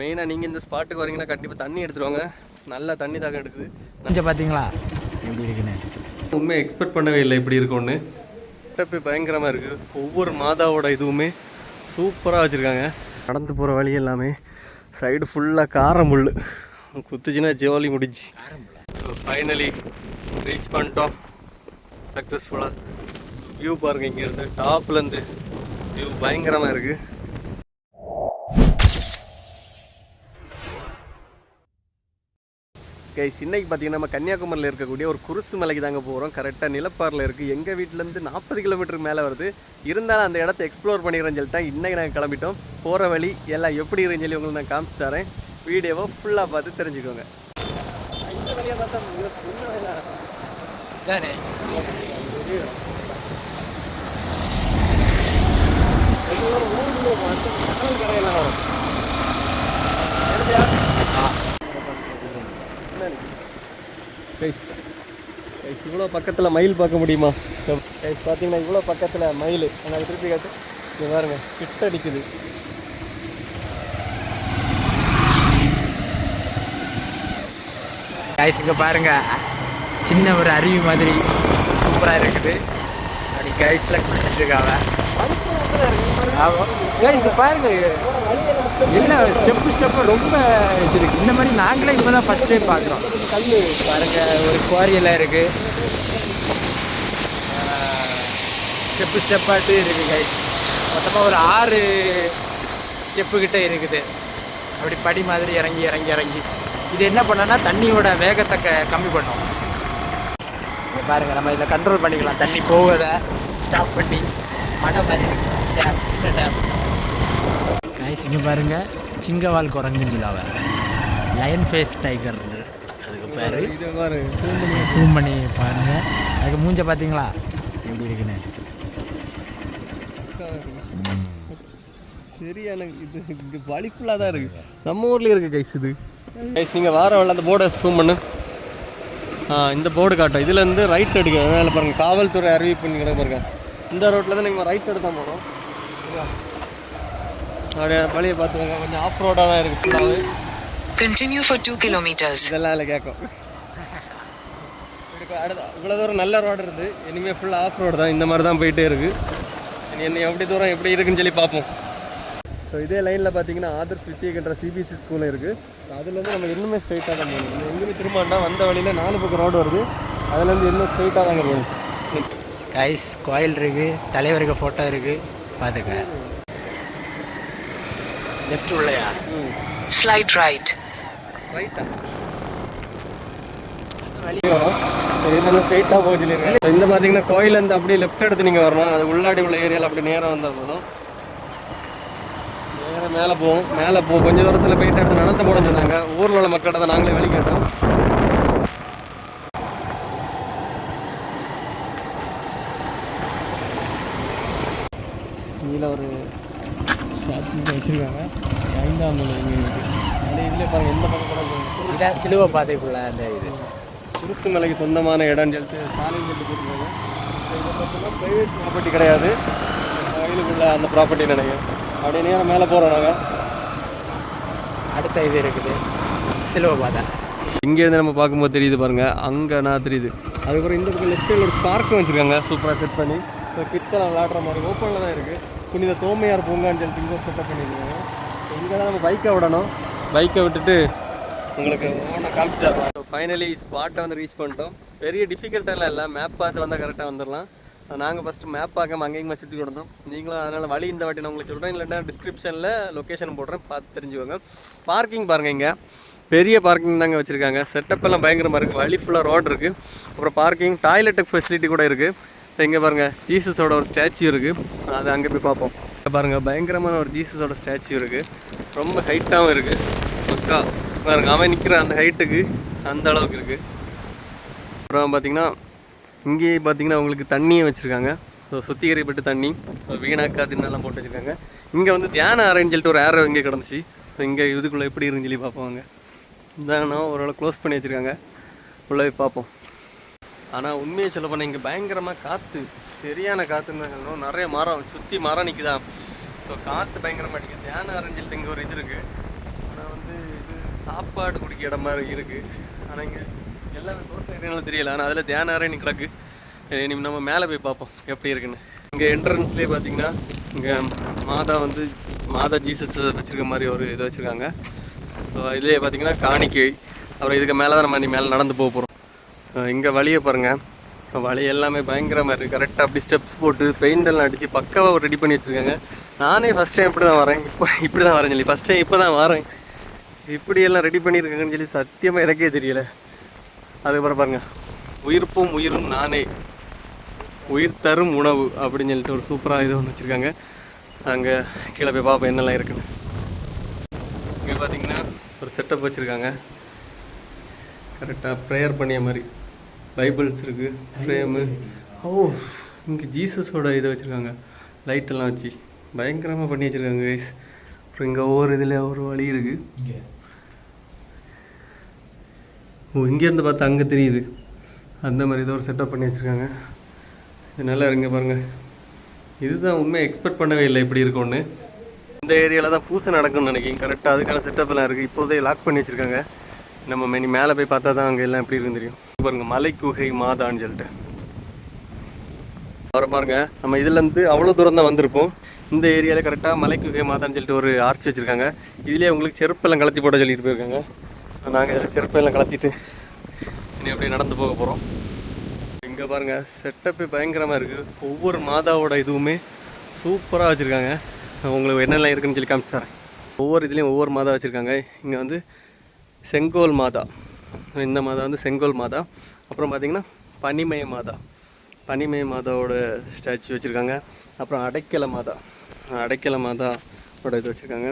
மெயினாக நீங்கள் இந்த ஸ்பாட்டுக்கு வரீங்கன்னா கண்டிப்பாக தண்ணி எடுத்துருவாங்க. நல்லா தண்ணி தாக்கம் எடுக்குது. கொஞ்சம் பார்த்தீங்களா எப்படி இருக்குன்னு உண்மையை எக்ஸ்பெக்ட் பண்ணவே இல்லை இப்படி இருக்கும்னு. செட்டப்பு பயங்கரமாக இருக்குது. ஒவ்வொரு மாதாவோட இதுவுமே சூப்பராக வச்சுருக்காங்க. நடந்து போகிற வழி எல்லாமே சைடு ஃபுல்லாக காரமுள் குத்துச்சுன்னா ஜோலி முடிச்சு. ஃபைனலி ரீச் பண்ணிட்டோம் சக்ஸஸ்ஃபுல்லாக. வியூ பாருங்கள், இங்கேருந்து டாப்லேருந்து வியூ பயங்கரமாக இருக்குது. கைஸ், இன்னைக்கு பார்த்தீங்கன்னா நம்ம கன்னியாகுமரியில் இருக்கக்கூடிய ஒரு குருசு மலைக்கு தாங்க போகிறோம். கரெக்டாக நிலப்பாரில் இருக்குது. எங்கள் வீட்டிலேருந்து 40 கிலோமீட்டருக்கு மேலே வருது. இருந்தாலும் அந்த இடத்த எக்ஸ்ப்ளோர் பண்ணிடுறேன்னு சொல்லிட்டு இன்றைக்கி நாங்கள் கிளம்பிட்டோம். போகிற வழி எல்லாம் எப்படி இருக்குன்னு சொல்லி உங்களுக்கு நான் காமிச்சு தரேன். வீடியோவை ஃபுல்லாக பார்த்து தெரிஞ்சுக்கோங்க. இந்த வழியாக பார்த்தா கரையெல்லாம் வரும். கைஸ் இவ்வளோ பக்கத்தில் மயில் பார்க்க முடியுமா? கைஸ் பார்த்தீங்கன்னா இவ்வளோ பக்கத்தில் மயில். ஆனால் திருப்பி காட்டு, இங்கே பாருங்க, கிட்ட அடிக்குது. கைஸ் இங்கே பாருங்க, சின்ன ஒரு அருவி மாதிரி சூப்பராக இருக்குது. அப்படி கைஸில் குளிச்சுட்டு இருக்காங்க. இங்கே பாருங்க, என்ன ஸ்டெப்பு ரொம்ப இது இருக்குது. இந்த மாதிரி நாங்களே இப்போ தான் ஃபஸ்ட் டைம் பார்க்குறோம். கல் பாருங்க, ஒரு குவாரியெல்லாம் இருக்குது. ஸ்டெப்பாட்டு இருக்குது கைஸ். மொத்தமாக ஒரு 6 ஸ்டெப்புக்கிட்ட இருக்குது. அப்படி படி மாதிரி இறங்கி இது என்ன பண்ணோன்னா தண்ணியோட வேகத்தை கம்மி பண்ணோம். பாருங்கள், நம்ம இதில் கண்ட்ரோல் பண்ணிக்கலாம். தண்ணி போவதை ஸ்டாப் பண்ணி மழை மாதிரி டேம், சின்ன டேம். கைஸ் இங்கே பாருங்கள், சிங்கவால் குரங்குன்னு சொல்லாவ லயன் ஃபேஸ் டைகர், அதுக்கு பேர். ஜூம் பண்ணி பாருங்கள். அதுக்கு மூஞ்ச பார்த்தீங்களா எப்படி இருக்குன்னு. சரியான இது இங்கே வலிஃபுல்லாக தான் இருக்குது. நம்ம ஊர்லேயே இருக்குது கைஸ் இது. கைஸ் நீங்கள் வார வரல அந்த போர்டை ஜூம் பண்ணு. இந்த போர்டு காட்டும். இதுலேருந்து ரைட் எடுக்க. அதனால் பாருங்கள், காவல்துறை அறிவிப்பு கிடக்கு பாருங்க. இந்த ரோட்டில் தான் நீங்கள் ரைட் எடுத்தால் போகிறோம். அப்படியே வழியை பார்த்துக்கோங்க. கொஞ்சம் ஆஃப் ரோடாக தான் இருக்குது ஃபுல்லாகவே. Continue for 2 kilometers. இதெல்லாம் இல்லை கேட்கும். அடுத்த இவ்வளோ தூரம் நல்ல ரோடு இருக்குது. இனிமேல் ஃபுல்லாக ஆஃப் ரோடு தான். இந்த மாதிரி தான் போயிட்டே இருக்குது. என்ன எப்படி தூரம் எப்படி இருக்குன்னு சொல்லி பார்ப்போம். ஸோ இதே லைனில் பார்த்தீங்கன்னா ஆதர்ஸ் வித்யகன்ற சிபிஎஸ்சி ஸ்கூல் இருக்குது. அதுலேருந்து நம்ம இன்னுமே ஸ்ட்ரைட்டாக தான் போகணும். எங்கேயுமே திரும்பாண்டா வந்த வழியில் 4 பக்கம் ரோடு வருது. அதுலேருந்து இன்னும் ஸ்ட்ரைட்டாக தாங்க போகணும். கைஸ் கோயில் இருக்குது, தலைவருக்கு ஃபோட்டோ இருக்குது, பார்த்துக்க. லெஃப்ட் உள்ளயா? Slide right. ரைட்டா வழி வரும். இதெல்லாம் ஸ்ட்ரைட்டாக போக சொல்லியிருக்கேன். இந்த பார்த்தீங்கன்னா கோயிலேருந்து அப்படியே லெஃப்ட் எடுத்து நீங்கள் வரணும். அது உள்ளாடி உள்ள ஏரியாவில் அப்படி நேராக வந்தால் போதும். நேராக மேலே போவோம். கொஞ்சம் தூரத்தில் போயிட்டு எடுத்து நடத்த போடணும்னு சொன்னாங்க. ஊரில் உள்ள மக்கள்கிட்ட தான் நாங்களே வழி கேட்டோம். இதில் ஒரு ஸ்டாச்சு வச்சுருக்காங்க. 5ஆம் நிலை அது இதில் பாருங்கள், எந்த பக்கம் இதான் சிலுவை பாதைக்குள்ள அந்த இது குருசு மலைக்கு சொந்தமான இடம்னு சொல்லிட்டு சாலைன்னு சொல்லிட்டு போட்டுருக்காங்க. இதை பார்த்தோம்னா ப்ரைவேட் ப்ராப்பர்ட்டி கிடையாது, கோயிலுக்குள்ள அந்த ப்ராப்பர்ட்டி நினைக்கிறேன். அப்படியே நேரம் மேலே போகிறோம் நாங்கள். அடுத்த இது இருக்குது சிலுவை பாதை. இங்கேருந்து நம்ம பார்க்கும்போது தெரியுது பாருங்கள், அங்கே நான் தெரியுது. அதுக்கப்புறம் இந்த பக்கம் லெஃப்ட் சைடில் ஒரு பார்க்கும் வச்சுருக்காங்க சூப்பராக செட் பண்ணி. ஸோ கிட்ஸ் எல்லாம் விளையாடுற மாதிரி ஓப்பனில் தான் இருக்குது. புனித தோமையார் பூங்கான்னு சொல்லிட்டு இங்கே செட்டப் பண்ணியிருக்காங்க. இங்கே தான் நம்ம பைக்கை விடணும். பைக்கை விட்டுட்டு உங்களுக்கு ஒவ்வொன்றா காமிச்சு தரலாம். ஸோ ஃபைனலி ஸ்பாட்டை வந்து ரீச் பண்ணிட்டோம். பெரிய டிஃபிகல்ட்டெல்லாம் இல்லை, மேப் பார்த்து வந்தால் கரெக்டாக வந்துடலாம். நாங்கள் ஃபஸ்ட்டு மேப் பார்க்காம அங்கேயும் சுற்றி கொடுத்தோம். நீங்களும் அதனால் வழி இந்த வாட்டி நான் உங்களுக்கு சொல்கிறேன், இல்லைன்னா டிஸ்கிரிப்ஷனில் லொக்கேஷன் போடுறேன், பார்த்து தெரிஞ்சுக்கோங்க. பார்க்கிங் பாருங்கள், இங்கே பெரிய பார்க்கிங் தாங்க வச்சுருக்காங்க. செட்டப் எல்லாம் பயங்கரமாக இருக்குது. வழி ஃபுல்லாக ரோடு இருக்குது. அப்புறம் பார்க்கிங், டாய்லெட்டுக்கு ஃபெசிலிட்டி கூட இருக்குது. இங்கே பாருங்கள், ஜீசஸோட ஒரு ஸ்டாச்சு இருக்குது. அது அங்கே போய் பார்ப்போம். பாருங்கள், பயங்கரமான ஒரு ஜீசஸோட ஸ்டாச்சு இருக்குது. ரொம்ப ஹைட்டாகவும் இருக்குது. பக்கா பாருங்கள், அவன் நிற்கிற அந்த ஹைட்டுக்கு அந்த அளவுக்கு இருக்குது. அப்புறம் பார்த்திங்கன்னா இங்கேயே பார்த்தீங்கன்னா உங்களுக்கு தண்ணியை வச்சுருக்காங்க. ஸோ சுத்திகரிப்பட்டு தண்ணி, ஸோ வீணாக்காதுன்னெல்லாம் போட்டு வச்சுருக்காங்க. இங்கே வந்து தியான அறைன்னு சொல்லிட்டு ஒரு ஏரோ இங்கே கிடந்துச்சு. ஸோ இங்கே இதுக்குள்ளே எப்படி இருக்குன்னு சொல்லி பார்ப்போங்க. இதானா ஓரளவு க்ளோஸ் பண்ணி வச்சுருக்காங்க. உள்ளே போய் பார்ப்போம். ஆனால் உண்மையை சொல்ல போனால் இங்கே பயங்கரமாக காற்று, சரியான காற்றுன்னு தான் சொல்லணும். நிறைய மரம் சுற்றி மரம் நிற்குதா. ஸோ காற்று பயங்கரமாக அடிக்குது. தியான அறைன்னு சொல்லிட்டு இங்கே ஒரு இது இருக்குது. ஆனால் சாப்பாடு குடிக்க இடம் மாதிரி இருக்குது. ஆனால் இங்கே எல்லாமே தோட்டம் எதுனாலும் தெரியல. ஆனால் அதில் தியான அரணி கிடக்கு. இனி நம்ம மேலே போய் பார்ப்போம் எப்படி இருக்குன்னு. இங்கே என்ட்ரன்ஸ்லேயே பார்த்தீங்கன்னா இங்கே மாதா ஜீசஸ் வச்சுருக்க மாதிரி ஒரு இது வச்சுருக்காங்க. ஸோ இதுலேயே பார்த்தீங்கன்னா காணிக்கை. அப்புறம் இதுக்கு மேலே தான் நம்ம மேலே நடந்து போக போகிறோம். இங்கே வழியை பாருங்கள். வழி எல்லாமே பயங்கரமாக இருக்குது. கரெக்டாக அப்படி ஸ்டெப்ஸ் போட்டு பெயிண்டெல்லாம் அடித்து பக்காவாக ரெடி பண்ணி வச்சுருக்காங்க. நானே ஃபஸ்ட் டைம் இப்படி தான் வரேன். இப்படி தான் வரேன்னு சொல்லி ஃபஸ்ட் டைம் இப்போ தான் வரேன். இப்படியெல்லாம் ரெடி பண்ணியிருக்காங்கன்னு சொல்லி சத்தியமாக எனக்கே தெரியல. அதுக்கப்புறம் பாருங்கள், உயிர்ப்பும் உயிரும் நானே, உயிர் தரும் உணவு அப்படின்னு சொல்லிட்டு ஒரு சூப்பராக இது ஒன்று வச்சுருக்காங்க. அங்கே கீழே போய் பார்ப்போம் என்னெல்லாம் இருக்குன்னு. இங்கே பார்த்தீங்கன்னா ஒரு செட்டப் வச்சுருக்காங்க. கரெக்டாக ப்ரேயர் பண்ணிய மாதிரி பைபிள்ஸ் இருக்குது, ஃப்ரேமு. இங்கே ஜீசஸோட இதை வச்சுருக்காங்க. லைட்டெல்லாம் வச்சு பயங்கரமாக பண்ணி வச்சுருக்காங்க கைஸ். அப்புறம் இங்கே ஒவ்வொரு இதில் ஒரு வழி இருக்குது. இங்கேருந்து பார்த்தா அங்கே தெரியுது. அந்த மாதிரி ஏதோ ஒரு செட்டப் பண்ணி வச்சுருக்காங்க. இது நல்லா இருங்க பாருங்கள். இதுதான் உண்மையை எக்ஸ்பெக்ட் பண்ணவே இல்லை இப்படி இருக்கும்னு. இந்த ஏரியாவில் தான் பூசை நடக்கும்னு நினைக்கிறேன். கரெக்டாக அதுக்கான செட்டப்லாம் இருக்குது. இப்போதே லாக் பண்ணி வச்சுருக்காங்க. நம்ம மேலே போய் பார்த்தா தான் அங்கே எல்லாம் எப்படி இருக்குன்னு தெரியும். பாருங்கள், மலை குகை மாதான்னு சொல்லிட்டு அவரை பாருங்கள். நம்ம இதுலேருந்து அவ்வளோ தூரம் தான் வந்திருப்போம். இந்த ஏரியாவில் கரெக்டாக மலை குகை மாதான்னு சொல்லிட்டு ஒரு ஆர்ச் வச்சுருக்காங்க. இதுலேயே உங்களுக்கு செருப்பெல்லாம் கலத்தி போட சொல்லிட்டு போயிருக்காங்க. நாங்கள் இதில் செருப்பெல்லாம் கலத்திட்டு இனி அப்படியே நடந்து போக போகிறோம். இங்கே பாருங்கள், செட்டப்பு பயங்கரமாக இருக்குது. ஒவ்வொரு மாதாவோட இதுவுமே சூப்பராக வச்சுருக்காங்க. உங்களுக்கு என்னெல்லாம் இருக்குதுன்னு சொல்லி காமிச்சு தரேன். ஒவ்வொரு இதுலேயும் ஒவ்வொரு மாதா வச்சுருக்காங்க. இங்கே வந்து செங்கோல் மாதா, இந்த மாதா வந்து செங்கோல் மாதா. அப்புறம் பார்த்திங்கன்னா பனிமய மாதா, பனிமய மாதாவோட ஸ்டாச்சு வச்சுருக்காங்க. அப்புறம் அடைக்கல மாதாவோட இது வச்சுருக்காங்க.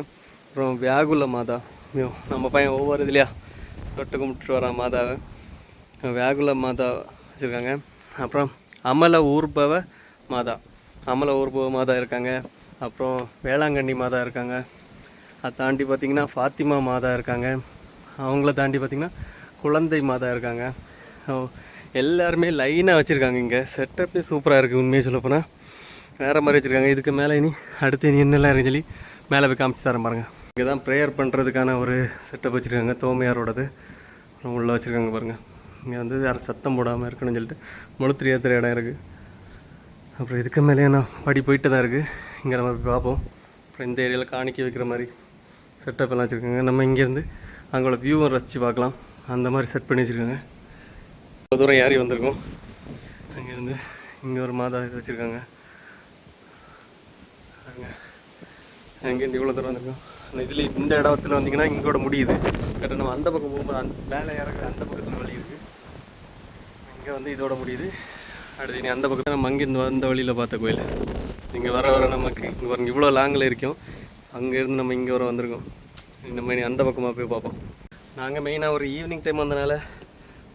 அப்புறம் வியாகுல மாதா, நம்ம பையன் ஒவ்வொரு இதுலையா தொட்டு கும்பிட்டுட்டு வரான் மாதாவை. வியாகுல மாதா வச்சுருக்காங்க. அப்புறம் அமல ஊர்பவ மாதா இருக்காங்க. அப்புறம் வேளாங்கண்ணி மாதா இருக்காங்க. அதை தாண்டி பார்த்திங்கன்னா ஃபாத்திமா மாதா இருக்காங்க. அவங்கள தாண்டி பார்த்திங்கன்னா குழந்தை மாதா இருக்காங்க. எல்லாருமே லைனாக வச்சுருக்காங்க. இங்கே செட்டப்பே சூப்பராக இருக்குது. உண்மையை சொல்லப்போனால் வேறு மாதிரி வச்சுருக்காங்க. இதுக்கு மேலே இனி என்னெல்லாம் இருக்குன்னு சொல்லி மேலே போய் காமிச்சு தரேன் பாருங்கள். இங்கே தான் ப்ரேயர் பண்ணுறதுக்கான ஒரு செட்டப் வச்சுருக்காங்க. தோமையாரோடது உள்ளே வச்சுருக்காங்க பாருங்கள். இங்கே வந்து யாரும் சத்தம் போடாமல் இருக்கணும்னு சொல்லிட்டு முழுத்திரி ஏற்றுற இடம் இருக்குது. அப்புறம் இதுக்கு மேலே நான் படி போயிட்டு தான் இருக்குது. இங்கே நம்ம போய் பார்ப்போம். அப்புறம் இந்த ஏரியாவில் காணிக்க வைக்கிற மாதிரி செட்டப் எல்லாம் வச்சுருக்காங்க. நம்ம இங்கேருந்து அங்களோட வியூவும் ரசித்து பார்க்கலாம். அந்த மாதிரி செட் பண்ணி வச்சுருக்காங்க. இவ்வளோ தூரம் ஏறி வந்திருக்கோம். அங்கேருந்து இங்கே ஒரு மாதா இது வச்சுருக்காங்க. அங்கேருந்து இவ்வளோ தூரம் வந்திருக்கோம். இதில் இந்த இடத்துல வந்திங்கன்னா இங்கோட முடியுது. கரெக்டாக நம்ம அந்த பக்கம் போகும்போது அந்த மேலே இறங்குற அந்த பக்கத்தில் வழி இருக்குது. இங்கே வந்து இதோட முடியுது. அடுத்து நீ அந்த பக்கத்தில் நம்ம அங்கேருந்து வந்த வழியில் பார்த்த கோயில். இங்கே வர நமக்கு இங்கே பாருங்க இவ்வளோ லாங்கில் இருக்கும். அங்கேருந்து நம்ம இங்கே வந்திருக்கோம். நம்ம இனி அந்த பக்கமாக போய் பார்ப்போம். நாங்கள் மெயினாக ஒரு ஈவினிங் டைம் வந்தனால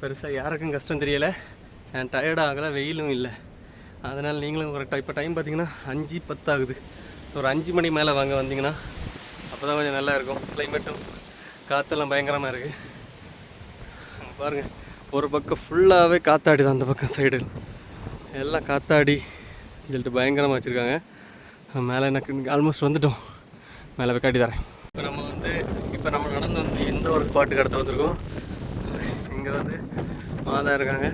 பெருசாக யாருக்கும் கஷ்டம் தெரியலை. என் டயர்டாக ஆகலை, வெயிலும் இல்லை. அதனால் நீங்களும் கரெக்டாக இப்போ டைம் பார்த்தீங்கன்னா 5:10 ஆகுது. ஒரு 5 மணி மேலே வாங்க வந்தீங்கன்னா அப்போ தான் கொஞ்சம் நல்லா இருக்கும். கிளைமேட்டும் காற்றெல்லாம் பயங்கரமாக இருக்குது. பாருங்கள், ஒரு பக்கம் ஃபுல்லாகவே காற்றாடி தான். அந்த பக்கம் சைடு எல்லாம் காற்றாடி சொல்லிட்டு பயங்கரமாக வச்சுருக்காங்க. மேலே எனக்கு ஆல்மோஸ்ட் வந்துட்டோம். மேலே போய் காட்டி தரேன். இப்போ நம்ம நடந்து வந்து எந்த ஒரு ஸ்பாட்டுக்கு அடுத்து வந்திருக்கோம். இங்கே வந்து மாதா இருக்காங்க.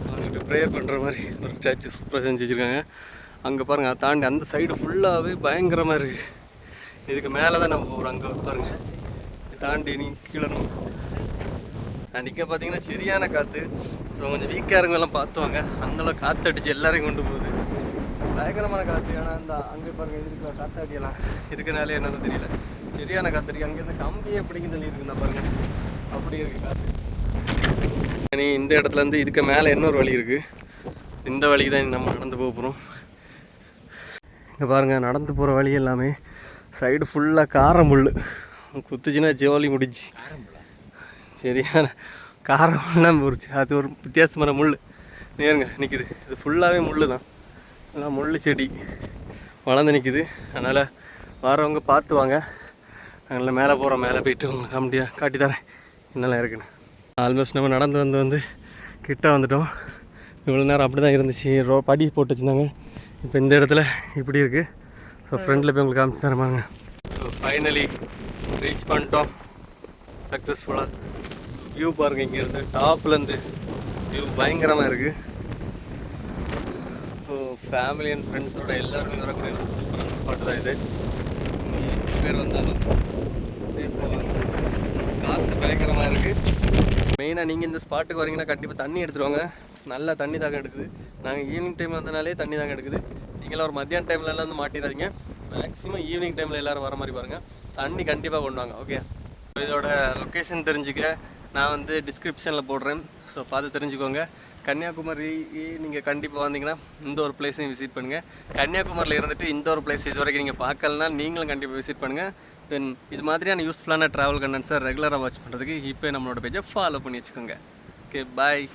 அவங்ககிட்ட ப்ரேயர் பண்ணுற மாதிரி ஒரு ஸ்டாச்சு சூப்பராக செஞ்சு வச்சுருக்காங்க. அங்கே பாருங்கள், அதை தாண்டி அந்த சைடு ஃபுல்லாகவே பயங்கரமாக இருக்குது. இதுக்கு மேலே தான் நம்ம போகிறோம். அங்கே பாருங்கள், தாண்டி நீ கீழே அண்ட் இங்கே பார்த்தீங்கன்னா சரியான காற்று. ஸோ கொஞ்சம் வீக்காக இருங்கெல்லாம் பார்த்துவாங்க. அந்தளவு காற்று அடித்து எல்லாரையும் கொண்டு போகுது. பயங்கரமான காற்று. ஆனால் அந்த அங்கே பாருங்கள், இது இருக்கிற காற்றாடியெல்லாம் இருக்கனாலே என்னன்னு தெரியல. சரியான காற்று இருக்குது. அங்கேருந்து கம்பியே பிடிக்கும் சொல்லி இருக்குண்ணா பாருங்கள், அப்படி இருக்குது காற்று. நீ இந்த இடத்துலேருந்து இதுக்கு மேலே இன்னொரு வழி இருக்குது. இந்த வழிக்கு தான் நம்ம நடந்து போக போகிறோம். இங்கே பாருங்கள், நடந்து போகிற வழி எல்லாமே சைடு ஃபுல்லாக காரமுள். குத்துச்சுன்னா ஜோலி முடிச்சு. சரியான காரமுள்லாம் போச்சு. அது ஒரு வித்தியாசமான முள் நேருங்க நிற்குது. இது ஃபுல்லாகவே முள் தான். எல்லாம் முள் செடி வளர்ந்து நிற்குது. அதனால் வரவங்க பார்த்து வாங்க. அதனால் மேலே போகிறோம். மேலே போயிட்டு உங்களுக்கு காமெடியாக காட்டி தரேன் என்னெல்லாம் இருக்குன்னு. ஆல்மோஸ்ட் நம்ம நடந்து வந்து கிட்ட வந்துட்டோம். இவ்வளோ நேரம் அப்படி தான் இருந்துச்சு. படி போட்டு வச்சுருந்தாங்க. இப்போ இந்த இடத்துல இப்படி இருக்குது. ஸோ ஃப்ரெண்டில் போய் உங்களுக்கு காமிச்சு தரமாங்க. ஸோ ஃபைனலி ரீச் பண்ணிட்டோம். சக்ஸஸ்ஃபுல்லாக. வியூ பாருங்கள், இங்கேருந்து டாப்லேருந்து வியூ பயங்கரமாக இருக்குது. ஸோ ஃபேமிலி அண்ட் ஃப்ரெண்ட்ஸோட எல்லாருமே வரக்கூடிய ஒரு சூப்பரான ஸ்பாட் தான் இது. பேர் வந்தாலும் காற்று பயங்கரமாக இருக்குது. மெயினாக நீங்கள் இந்த ஸ்பாட்டுக்கு வரீங்கன்னா கண்டிப்பாக தண்ணி எடுத்துகிட்டு வாங்க. நல்லா தண்ணி தாங்க எடுக்குது. நாங்கள் ஈவினிங் டைம் வந்தனாலே தண்ணி தாங்க எடுக்குது. நீங்களாம் ஒரு மத்தியான டைம்லலாம் வந்து மாட்டிடாதீங்க. மேக்ஸிமம் ஈவினிங் டைமில் எல்லோரும் வர மாதிரி பாருங்கள். தண்ணி கண்டிப்பாக கொண்டு வாங்க. ஓகே, இதோட லொக்கேஷன் தெரிஞ்சுக்க நான் வந்து டிஸ்கிரிப்ஷனில் போடுறேன். ஸோ பார்த்து தெரிஞ்சுக்கோங்க. கன்னியாகுமரி நீங்கள் கண்டிப்பாக வந்தீங்கன்னா இந்த ஒரு பிளேஸையும் விசிட் பண்ணுங்கள். கன்னியாகுமரியில் இருந்துட்டு இந்த ஒரு பிளேஸ் இது வரைக்கும் நீங்கள் பார்க்கலனா நீங்களும் கண்டிப்பாக விசிட் பண்ணுங்கள். தென் இது மாதிரியான யூஸ்ஃபுல்லான ட்ராவல் கண்டென்ட்ஸை ரெகுலராக வாட்ச் பண்ணுறதுக்கு இப்போ நம்மளோட பேஜை ஃபாலோ பண்ணி வச்சுக்கோங்க. ஓகே, பாய்.